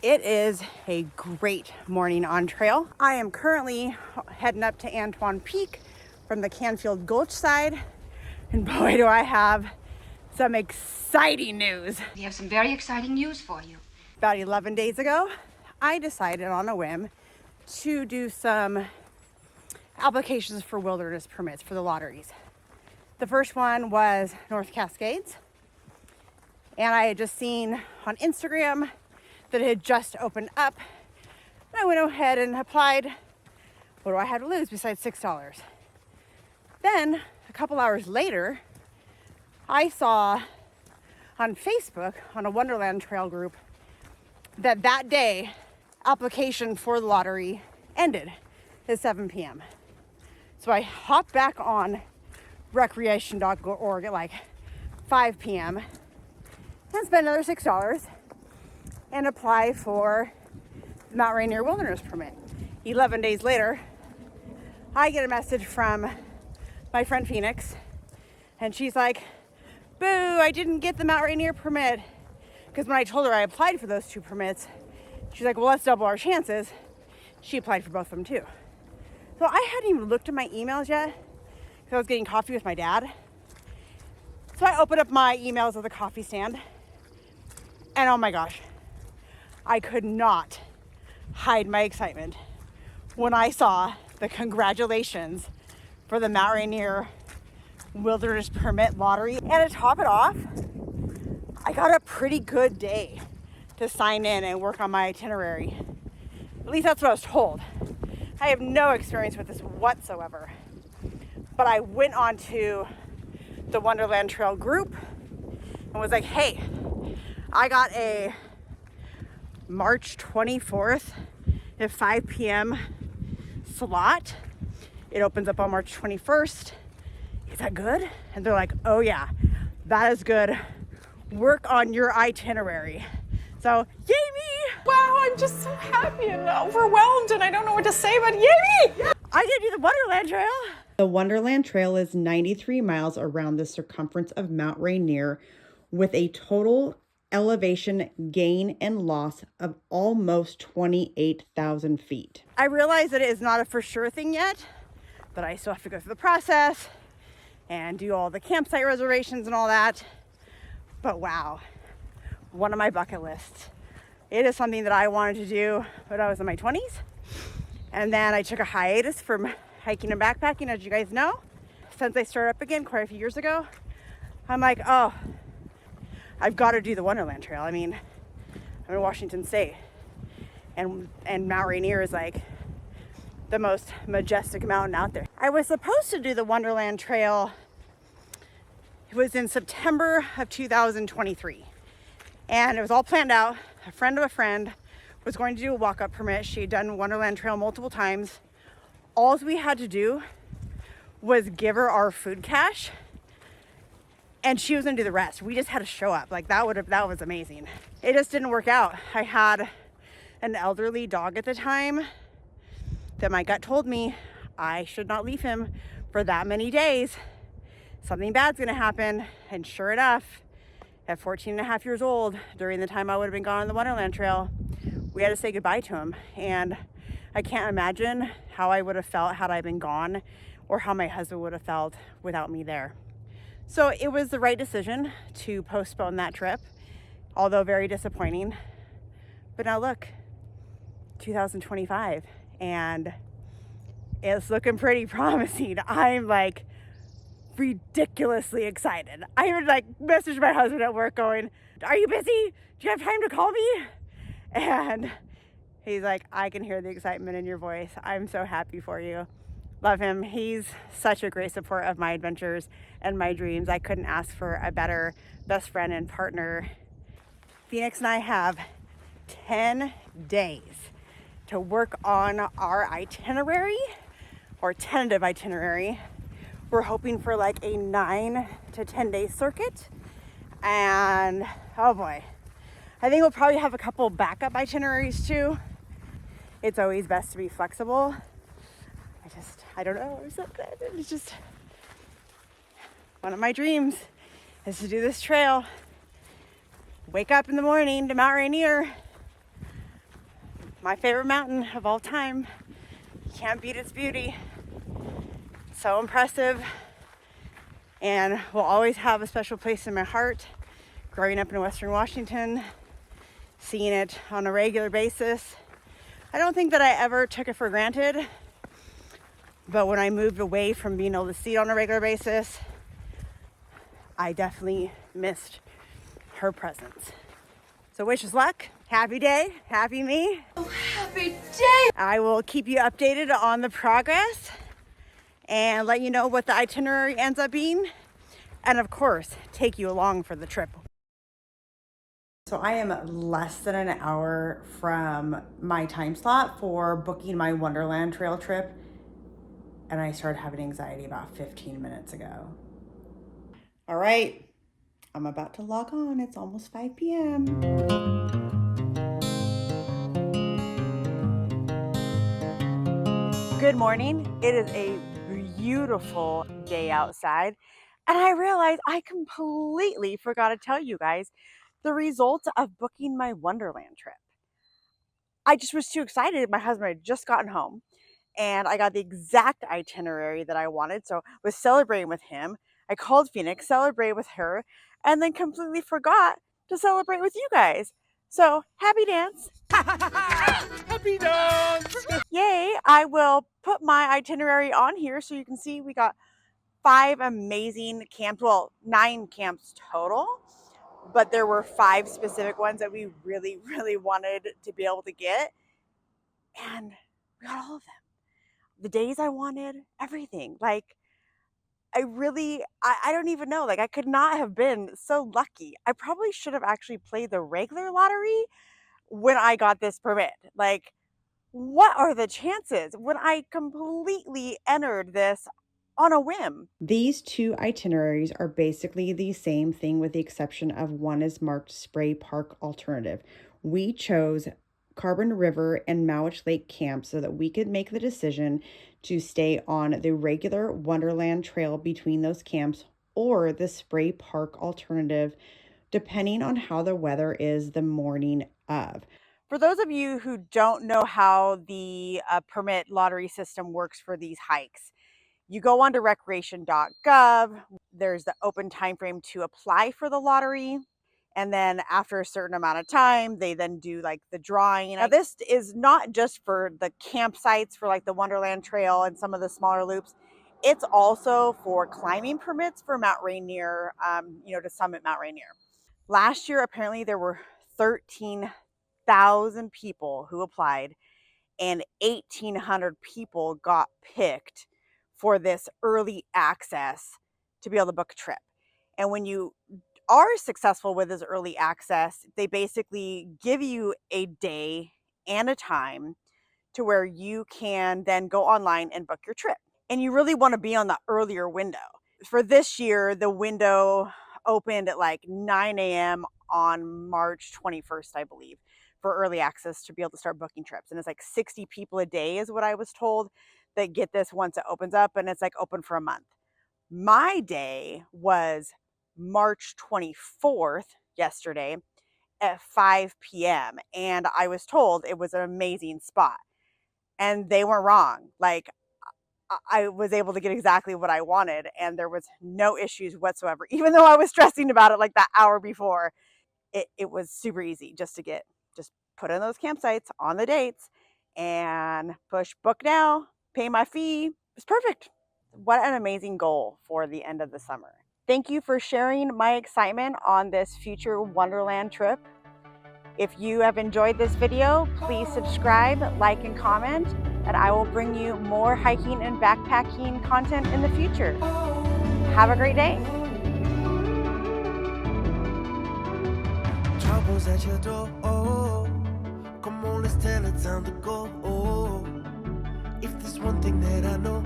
It is a great morning on trail. I am currently heading up to Antoine Peak from the Canfield Gulch side. And boy, do I have some exciting news. We have some very exciting news for you. About 11 days ago, I decided on a whim to do some applications for wilderness permits for the lotteries. The first one was North Cascades. And I had just seen on Instagram that it had just opened up. I went ahead and applied. What do I have to lose besides $6? Then, a couple hours later, I saw on Facebook, on a Wonderland Trail group, that day, application for the lottery ended at 7 p.m. So I hopped back on recreation.org at like 5 p.m. and spent another $6 and apply for the Mount Rainier Wilderness Permit. 11 days later, I get a message from my friend Phoenix, and she's like, boo, I didn't get the Mount Rainier permit. Because when I told her I applied for those two permits, she's like, well, let's double our chances. She applied for both of them too. So I hadn't even looked at my emails yet because I was getting coffee with my dad. So I opened up my emails at the coffee stand, and oh my gosh, I could not hide my excitement when I saw the congratulations for the Mount Rainier Wilderness Permit lottery. And to top it off, I got a pretty good day to sign in and work on my itinerary. At least that's what I was told. I have no experience with this whatsoever. But I went on to the Wonderland Trail group and was like, hey, I got a March 24th at 5 p.m. slot. It opens up on March 21st. Is that good? And they're like, oh yeah, that is good. Work on your itinerary. So, yay me! Wow, I'm just so happy and overwhelmed, and I don't know what to say, but yay me! Yeah. I did do the Wonderland Trail. The Wonderland Trail is 93 miles around the circumference of Mount Rainier with a total elevation gain and loss of almost 28,000 feet. I realize that it is not a for sure thing yet, but I still have to go through the process and do all the campsite reservations and all that. But wow, one of my bucket lists. It is something that I wanted to do when I was in my 20s. And then I took a hiatus from hiking and backpacking, as you guys know. Since I started up again quite a few years ago, I'm like, oh, I've got to do the Wonderland Trail. I mean, I'm in Washington State, and Mount Rainier is like the most majestic mountain out there. I was supposed to do the Wonderland Trail. It was in September of 2023, and it was all planned out. A friend of a friend was going to do a walk-up permit. She had done Wonderland Trail multiple times. All we had to do was give her our food cache, and she was gonna do the rest. We just had to show up. Like that was amazing. It just didn't work out. I had an elderly dog at the time that my gut told me I should not leave him for that many days. Something bad's gonna happen. And sure enough, at 14 and a half years old, during the time I would have been gone on the Wonderland Trail, we had to say goodbye to him. And I can't imagine how I would have felt had I been gone, or how my husband would have felt without me there. So it was the right decision to postpone that trip, although very disappointing. But now look, 2025, and it's looking pretty promising. I'm like ridiculously excited. I even like messaged my husband at work going, are you busy? Do you have time to call me? And he's like, I can hear the excitement in your voice. I'm so happy for you. Love him. He's such a great support of my adventures and my dreams. I couldn't ask for a better best friend and partner. Phoenix and I have 10 days to work on our itinerary, or tentative itinerary. We're hoping for like a 9 to 10 day circuit. And oh boy, I think we'll probably have a couple backup itineraries too. It's always best to be flexible. I don't know, I'm so excited. It's just one of my dreams is to do this trail. Wake up in the morning to Mount Rainier. my favorite mountain of all time. You can't beat its beauty. So impressive, and will always have a special place in my heart. Growing up in Western Washington, seeing it on a regular basis. I don't think that I ever took it for granted, but when I moved away from being able to see it on a regular basis, I definitely missed her presence. So wish us luck. Happy day, happy me. Oh, happy day! I will keep you updated on the progress and let you know what the itinerary ends up being, and of course, take you along for the trip. So I am less than an hour from my time slot for booking my Wonderland Trail trip, and I started having anxiety about 15 minutes ago. All right, I'm about to log on. It's almost 5 p.m. Good morning. It is a beautiful day outside, and I realized I completely forgot to tell you guys the results of booking my Wonderland trip. I just was too excited. My husband had just gotten home, and I got the exact itinerary that I wanted, so I was celebrating with him. I called Phoenix, celebrated with her, and then completely forgot to celebrate with you guys. So happy dance. Happy dance! Yay. I will put my itinerary on here so you can see we got 5 amazing camps, well, 9 camps total, but there were 5 specific ones that we really, really wanted to be able to get, and we got all of them. The days I wanted, everything. Like, I don't even know. Like, I could not have been so lucky. I probably should have actually played the regular lottery when I got this permit. Like, what are the chances when I completely entered this on a whim? These 2 itineraries are basically the same thing, with the exception of one is marked Spray Park Alternative. We chose Carbon River and Mowich Lake camps so that we could make the decision to stay on the regular Wonderland Trail between those camps or the Spray Park Alternative, depending on how the weather is the morning of. For those of you who don't know how the permit lottery system works for these hikes, you go onto recreation.gov. There's the open time frame to apply for the lottery. And then after a certain amount of time, they then do like the drawing. Now, this is not just for the campsites for like the Wonderland Trail and some of the smaller loops. It's also for climbing permits for Mount Rainier, to summit Mount Rainier. Last year, apparently there were 13,000 people who applied, and 1,800 people got picked for this early access to be able to book a trip. And when you are successful with this early access, they basically give you a day and a time to where you can then go online and book your trip. And you really want to be on the earlier window. For this year, the window opened at like 9 a.m. on March 21st, I believe, for early access to be able to start booking trips. And it's like 60 people a day is what I was told that get this once it opens up, and it's like open for a month. My day was March 24th, yesterday, at 5 p.m. And I was told it was an amazing spot. And they weren't wrong. Like, I was able to get exactly what I wanted, and there was no issues whatsoever. Even though I was stressing about it like that hour before, it was super easy just put in those campsites on the dates and push book now, pay my fee. It's perfect. What an amazing goal for the end of the summer. Thank you for sharing my excitement on this future Wonderland trip. If you have enjoyed this video, please subscribe, like, and comment, and I will bring you more hiking and backpacking content in the future. Have a great day. Troubles at your door. Come on, let's tell it time to go. If there's one thing that I know,